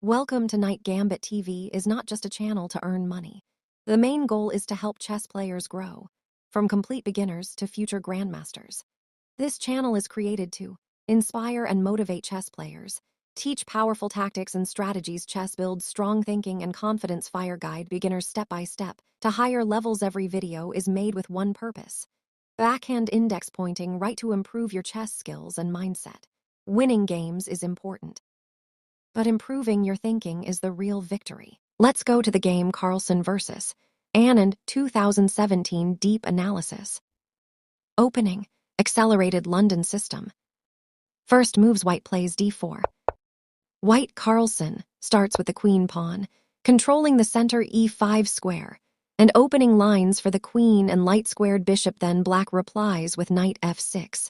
Welcome to Night Gambit TV is not just a channel to earn money. The main goal is to help chess players grow, from complete beginners to future grandmasters. This channel is created to inspire and motivate chess players, teach powerful tactics and strategies. Chess builds strong thinking and confidence. Fire guide beginners step by step to higher levels. Every video is made with one purpose: backhand index pointing right to improve your chess skills and mindset. Winning games is important, but improving your thinking is the real victory. Let's go to the game Carlsen vs. Anand 2017 Deep Analysis. Opening, accelerated London system. First moves: white plays d4. White Carlsen starts with the queen pawn, controlling the center e5 square, and opening lines for the queen and light squared bishop. Then black replies with knight f6.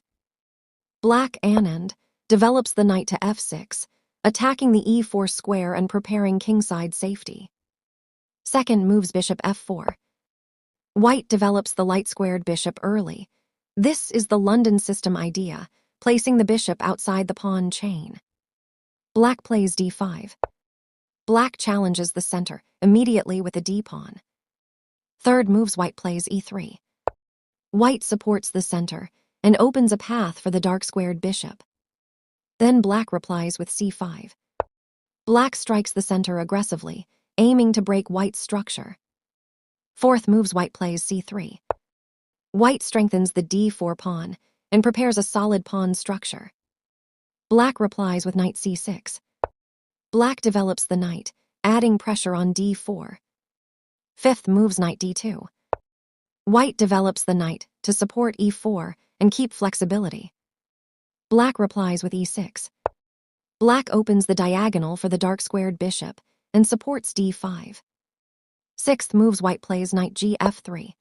Black Anand develops the knight to f6, attacking the e4 square and preparing kingside safety. Second moves: bishop f4. White develops the light-squared bishop early. This is the London system idea, placing the bishop outside the pawn chain. Black plays d5. Black challenges the center immediately with the d-pawn. Third moves: white plays e3. White supports the center and opens a path for the dark-squared bishop. Then black replies with c5. Black strikes the center aggressively, aiming to break white's structure. Fourth moves: white plays c3. White strengthens the d4 pawn and prepares a solid pawn structure. Black replies with knight c6. Black develops the knight, adding pressure on d4. Fifth moves: knight d2. White develops the knight to support e4 and keep flexibility. Black replies with e6. Black opens the diagonal for the dark-squared bishop and supports d5. Sixth moves: white plays knight gf3.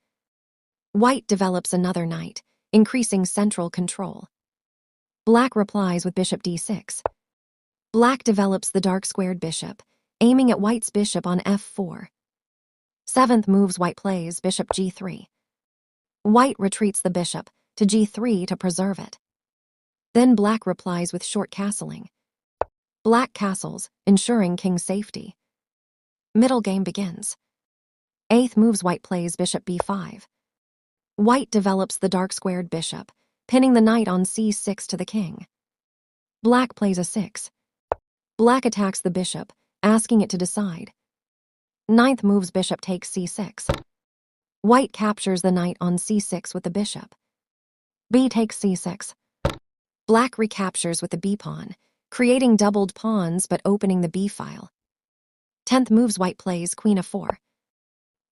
White develops another knight, increasing central control. Black replies with bishop d6. Black develops the dark-squared bishop, aiming at white's bishop on f4. Seventh moves: white plays bishop g3. White retreats the bishop to g3 to preserve it. Then black replies with short castling. Black castles, ensuring king safety. Middle game begins. Eighth moves: white plays bishop b5. White develops the dark-squared bishop, pinning the knight on c6 to the king. Black plays a6. Black attacks the bishop, asking it to decide. Ninth moves: bishop takes c6. White captures the knight on c6 with the bishop. B takes c6. Black recaptures with the b-pawn, creating doubled pawns but opening the b-file. 10th moves: white plays queen f4.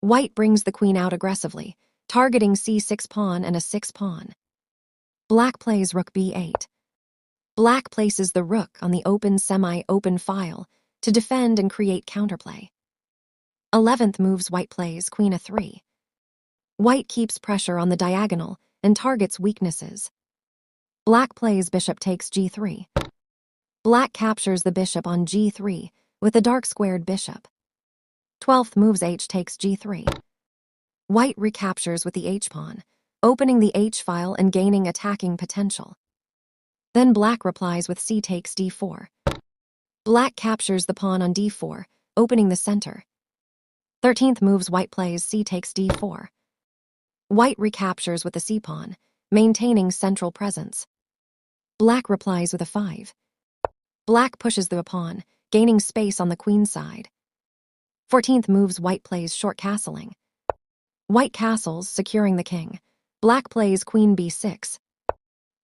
White brings the queen out aggressively, targeting c6 pawn and a 6 pawn. Black plays rook b8. Black places the rook on the open semi-open file to defend and create counterplay. 11th moves: white plays queen a3. White keeps pressure on the diagonal and targets weaknesses. Black plays bishop takes g3. Black captures the bishop on g3 with the dark-squared bishop. 12th moves: h takes g3. White recaptures with the h-pawn, opening the h-file and gaining attacking potential. Then black replies with c takes d4. Black captures the pawn on d4, opening the center. 13th moves: white plays c takes d4. White recaptures with the c-pawn, maintaining central presence. Black replies with a 5. Black pushes the pawn, gaining space on the queen side. 14th moves: white plays short castling. White castles, securing the king. Black plays queen b6.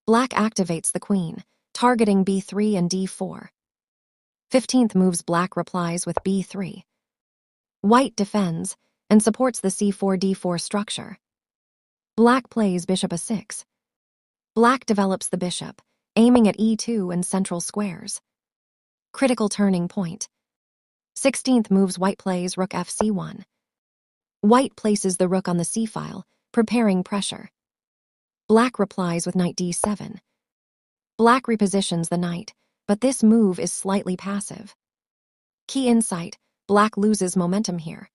Black activates the queen, targeting b3 and d4. 15th moves: black replies with b3. White defends and supports the c4-d4 structure. Black plays bishop a6. Black develops the bishop, aiming at e2 and central squares. Critical turning point. 16th moves: white plays rook fc1. White places the rook on the c-file, preparing pressure. Black replies with knight d7. Black repositions the knight, but this move is slightly passive. Key insight: black loses momentum here.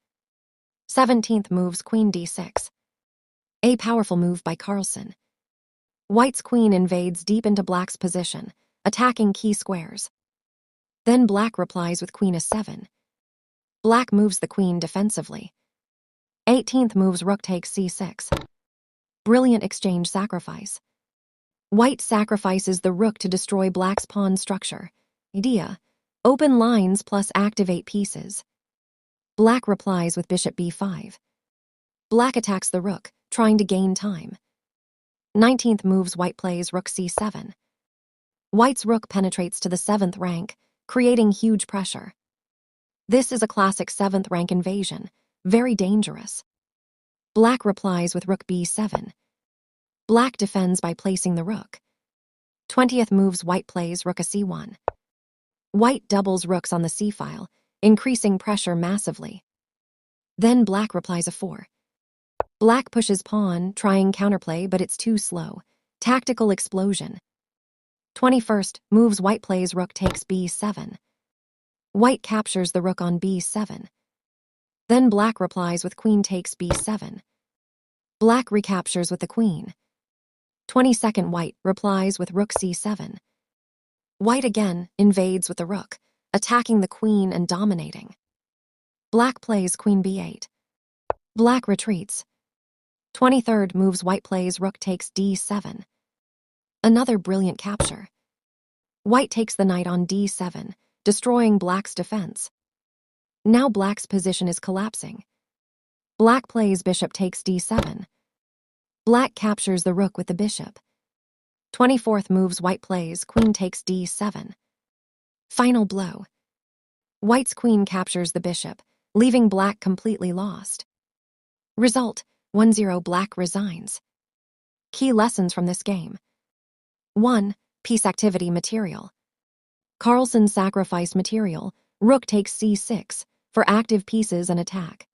17th moves: queen d6. A powerful move by Carlsen. White's queen invades deep into black's position, attacking key squares. Then black replies with queen a7. Black moves the queen defensively. 18th moves rook takes c6. Brilliant exchange sacrifice. White sacrifices the rook to destroy black's pawn structure. Idea: open lines plus activate pieces. Black replies with bishop b5. Black attacks the rook, trying to gain time. 19th moves white plays rook c7. White's rook penetrates to the 7th rank, creating huge pressure. This is a classic 7th rank invasion, very dangerous. Black replies with rook b7. Black defends by placing the rook. 20th moves white plays rook c1. White doubles rooks on the c-file, increasing pressure massively. Then black replies a4. Black pushes pawn, trying counterplay, but it's too slow. Tactical explosion. 21st moves white plays rook takes b7. White captures the rook on b7. Then black replies with queen takes b7. Black recaptures with the queen. 22nd white replies with rook c7. White again invades with the rook, attacking the queen and dominating. Black plays queen b8. Black retreats. 23rd moves white plays rook takes d7. Another brilliant capture. White takes the knight on d7, destroying black's defense. Now black's position is collapsing. Black plays bishop takes d7. Black captures the rook with the bishop. 24th moves white plays queen takes d7. Final blow. White's queen captures the bishop, leaving black completely lost. Result: 1-0 black resigns. Key lessons from this game. 1. Piece activity material. Carlsen sacrificed material, rook takes c6, for active pieces and attack.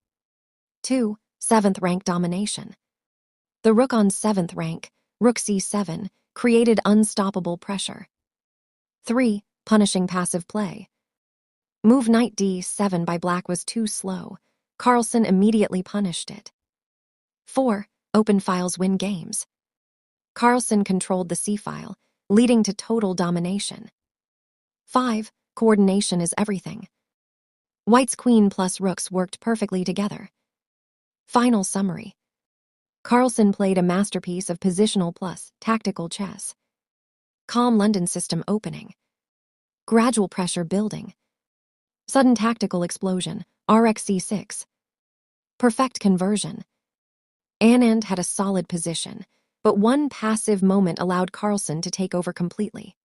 2. 7th rank domination. The rook on 7th rank, rook c7, created unstoppable pressure. 3. Punishing passive play. Move knight d7 by black was too slow. Carlsen immediately punished it. 4. Open files win games. Carlsen controlled the c-file, leading to total domination. 5. Coordination is everything. White's queen plus rooks worked perfectly together. Final summary. Carlsen played a masterpiece of positional plus tactical chess. Calm London system opening. Gradual pressure building. Sudden tactical explosion, Rxc6. Perfect conversion. Anand had a solid position, but one passive moment allowed Carlsen to take over completely.